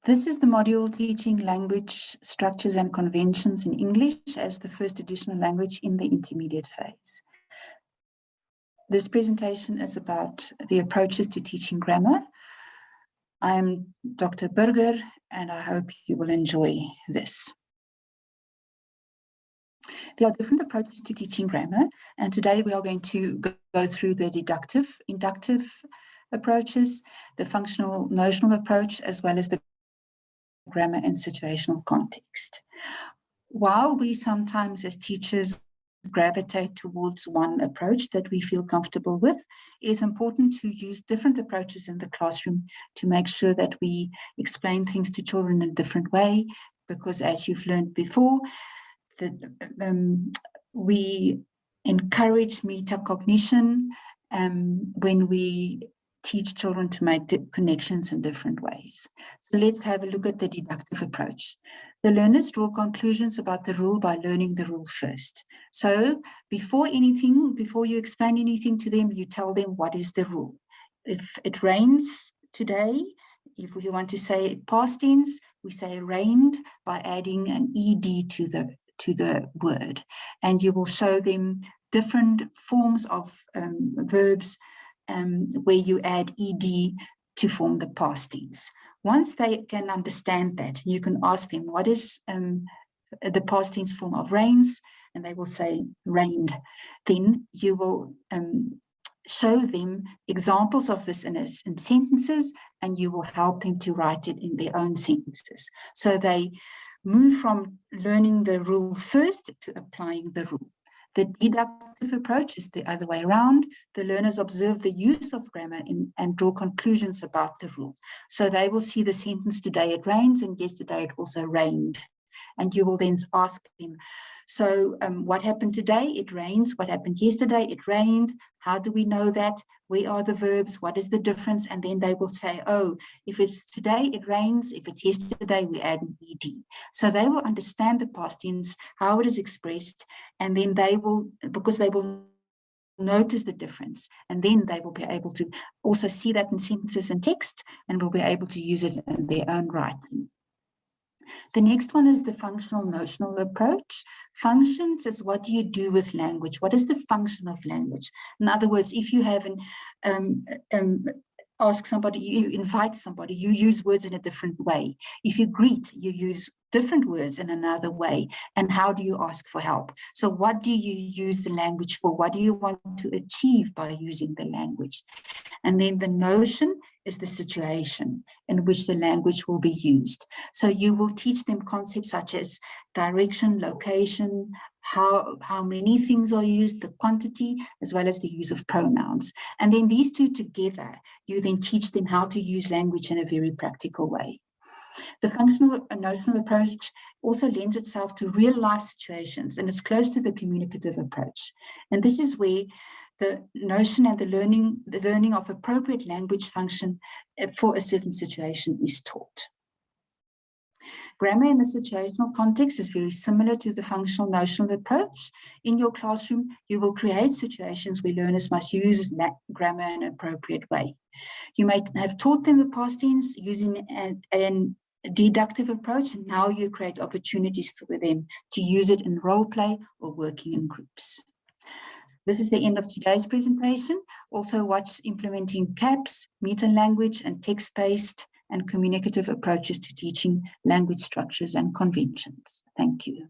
This is the module teaching language structures and conventions in English as the first additional language in the intermediate phase. This presentation is about the approaches to teaching grammar. I'm Dr. Burger, and I hope you will enjoy this. There are different approaches to teaching grammar, and today we are going to go through the deductive, inductive approaches, the functional notional approach, as well as the grammar and situational context. While we sometimes as teachers gravitate towards one approach that we feel comfortable with, it is important to use different approaches in the classroom to make sure that we explain things to children in a different way, because as you've learned before, we encourage metacognition when we teach children to make connections in different ways. So let's have a look at the deductive approach. The learners draw conclusions about the rule by learning the rule first. So before you explain anything to them, you tell them what is the rule. If it rains today, if we want to say past tense, we say rained by adding an ed to the word. And you will show them different forms of verbs where you add ed to form the past tense. Once they can understand that, you can ask them, what is the past tense form of rains? And they will say rained. Then you will show them examples of this in sentences, and you will help them to write it in their own sentences. So they move from learning the rule first to applying the rule. The deductive approach is the other way around. The learners observe the use of grammar and draw conclusions about the rule. So they will see the sentence, today it rains, and yesterday it also rained. And you will then ask them, so what happened today? It rains. What happened yesterday? It rained. How do we know that? Where are the verbs? What is the difference? And then they will say, oh, if it's today, it rains. If it's yesterday, we add an ed. So they will understand the past tense, how it is expressed, and then they will, because they will notice the difference, and then they will be able to also see that in sentences and text, and will be able to use it in their own writing. The next one is the functional notional approach. Functions is what do you do with language? What is the function of language? In other words, if you have ask somebody, you invite somebody, you use words in a different way. If you greet, you use different words in another way. And how do you ask for help? So what do you use the language for? What do you want to achieve by using the language? And then the notion is the situation in which the language will be used. So you will teach them concepts such as direction, location, how many things are used, the quantity, as well as the use of pronouns. And then these two together, you then teach them how to use language in a very practical way. The functional notional approach also lends itself to real life situations, and it's close to the communicative approach. And this is where the notion and the learning of appropriate language function for a certain situation is taught. Grammar in the situational context is very similar to the functional notional approach. In your classroom, you will create situations where learners must use grammar in an appropriate way. You might have taught them the past tense using an deductive approach, and now you create opportunities for them to use it in role play or working in groups. This is the end of today's presentation. Also watch implementing CAPS, meta-language, and text-based and communicative approaches to teaching language structures and conventions. Thank you.